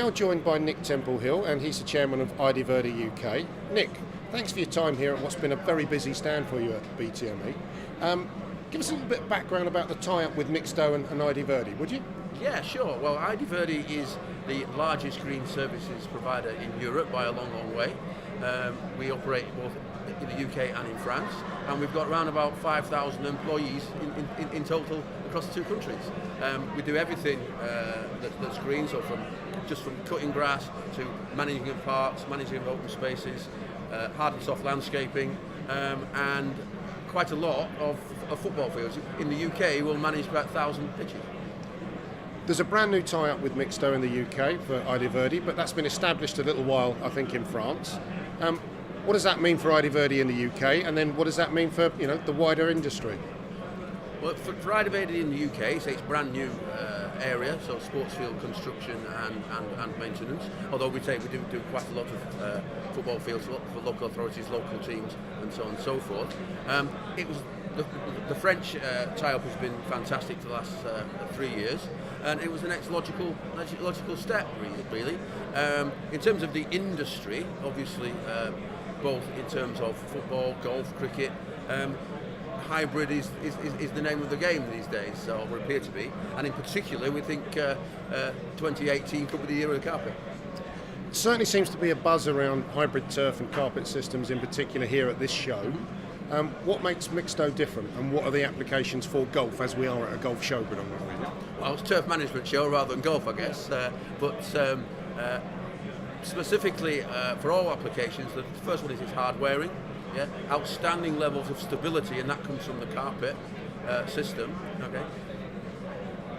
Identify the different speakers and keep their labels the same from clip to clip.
Speaker 1: now joined by Nick Templehill, and he's the chairman of Idverde UK. Nick, thanks for your time here at what's been a very busy stand for you at BTME. Give us a little bit of background about the tie-up with Mixto and Idverde, would you?
Speaker 2: Yeah, sure. Well, Idverde is the largest green services provider in Europe by a long, long way. We operate both in the UK and in France, and we've got around about 5,000 employees in total across the two countries. We do everything that's green, so from cutting grass to managing of parks, managing of open spaces, hard and soft landscaping, and quite a lot of football fields. In the UK, we'll manage about 1,000 pitches.
Speaker 1: There's a brand new tie-up with Mixto in the UK for Idverde, but that's been established a little while, I think, in France. What does that mean for Idverde in the UK, and then what does that mean for the wider industry?
Speaker 2: Well, for Idverde in the UK, it's a brand new area, so sports field construction and maintenance. Although we do quite a lot of football fields for local authorities, local teams, and so on and so forth. It was the French tie-up has been fantastic for the last 3 years, and it was the next logical step, really. In terms of the industry, obviously, both in terms of football, golf, cricket. Hybrid is the name of the game these days, or will appear to be, and in particular we think 2018 could be the year of the carpet.
Speaker 1: It certainly seems to be a buzz around hybrid turf and carpet systems in particular here at this show. What makes Mixto different, and what are the applications for golf, as we are at a golf show predominantly?
Speaker 2: Well, it's a turf management show rather than golf, I guess, but specifically for all applications, the first one is its hard wearing. Yeah, outstanding levels of stability, and that comes from the carpet system. Okay,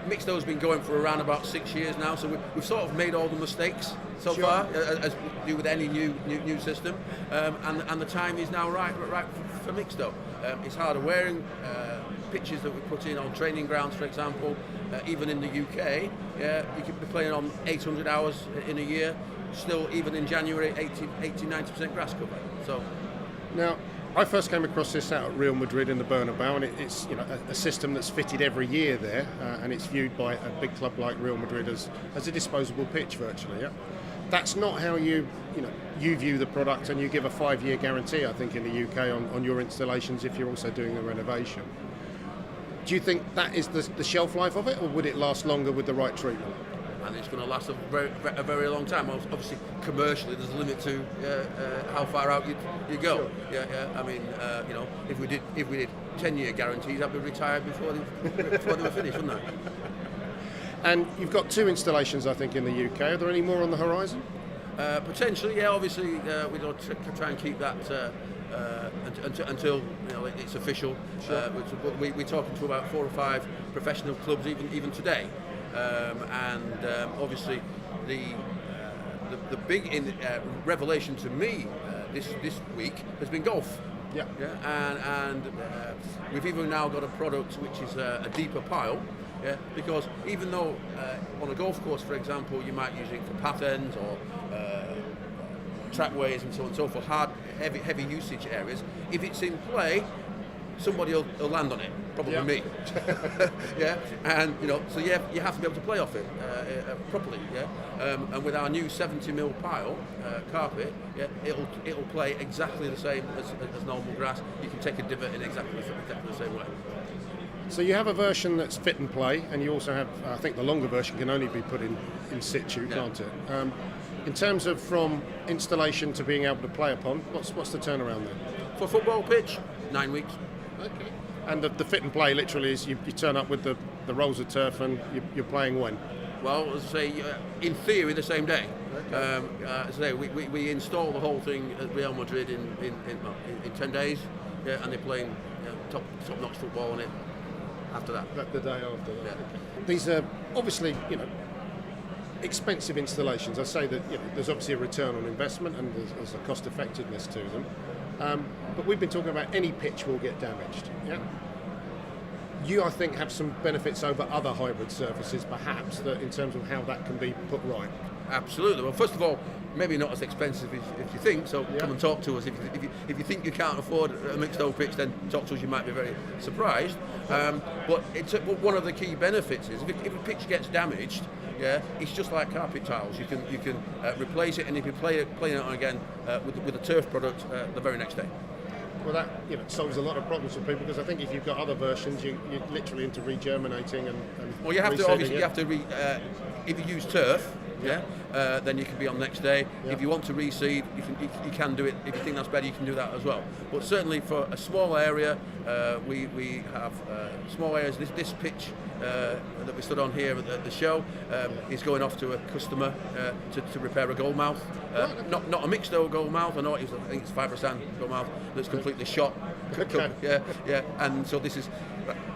Speaker 2: Mixto's been going for around about 6 years now, so we've sort of made all the mistakes so far, as we do with any new system, and the time is now right for Mixto. It's harder wearing. Pitches that we put in on training grounds, for example, even in the UK, you could be playing on 800 hours in a year. Still, even in January, 80-90% grass cover. So.
Speaker 1: Now, I first came across this out at Real Madrid in the Bernabeu, and it's a system that's fitted every year there, and it's viewed by a big club like Real Madrid as a disposable pitch virtually. Yeah, that's not how you view the product, and you give a 5-year guarantee, I think, in the UK on your installations if you're also doing the renovation. Do you think that is the shelf life of it, or would it last longer with the right treatment?
Speaker 2: And it's going to last a very long time. Obviously, commercially, there's a limit to how far out you go. Sure. Yeah. I mean, if we did 10-year guarantees, I'd be retired before they were finished, wouldn't I?
Speaker 1: And you've got 2 installations, I think, in the UK. Are there any more on the horizon?
Speaker 2: Potentially, yeah. Obviously, we don't try and keep that until it's official. Sure. We're talking to about 4 or 5 professional clubs even today. Obviously, the big revelation to me this week has been golf. Yeah. And we've even now got a product which is a deeper pile. Yeah. Because even though on a golf course, for example, you might use it for path ends or trackways and so on and so forth, heavy usage areas. If it's in play, somebody will land on it, probably me. Yeah, and so you have to be able to play off it properly. Yeah, and with our new 70mm pile carpet, yeah, it'll play exactly the same as normal grass. You can take a divot in exactly the same way.
Speaker 1: So you have a version that's fit and play, and you also have, I think, the longer version can only be put in situ, can't it? In terms of from installation to being able to play upon, what's the turnaround there?
Speaker 2: For football pitch, 9 weeks.
Speaker 1: Okay. And the fit and play literally is you turn up with the rolls of turf and you're playing when?
Speaker 2: Well, as I say, in theory, the same day. Okay. As I say, we install the whole thing at Real Madrid in 10 days, yeah, and they're playing top-notch football on it after that.
Speaker 1: The day after that.
Speaker 2: Yeah.
Speaker 1: Okay. These are obviously, expensive installations. I say that there's obviously a return on investment and there's a cost effectiveness to them. But we've been talking about any pitch will get damaged. Yeah. You, I think, have some benefits over other hybrid surfaces, perhaps, that in terms of how that can be put right.
Speaker 2: Absolutely. Well, first of all, maybe not as expensive as you think. So come and talk to us. If you think you can't afford a Mixto pitch, then talk to us. You might be very surprised. But one of the key benefits is if a pitch gets damaged, yeah, it's just like carpet tiles. You can replace it, and if you play it on again with a turf product the very next day.
Speaker 1: Well, that solves a lot of problems for people, because I think if you've got other versions, you're literally into regerminating and
Speaker 2: well, you have to
Speaker 1: reseeding
Speaker 2: obviously
Speaker 1: it.
Speaker 2: if you use turf, then you can be on next day.
Speaker 1: Yeah.
Speaker 2: If you want to reseed, you can do it. If you think that's better, you can do that as well. But certainly for a small area, we have small areas. This pitch that we stood on here at the show is going off to a customer to repair a goal mouth. Not a Mixto goal mouth. I think it's 5% goal mouth that's completely shot.
Speaker 1: Okay.
Speaker 2: Yeah. And so this is.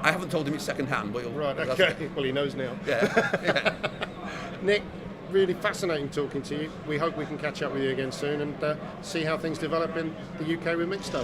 Speaker 2: I haven't told him it's second hand, but
Speaker 1: Right. Okay. Well, he knows now.
Speaker 2: Yeah.
Speaker 1: Nick, really fascinating talking to you. We hope we can catch up with you again soon and see how things develop in the UK with Mixto.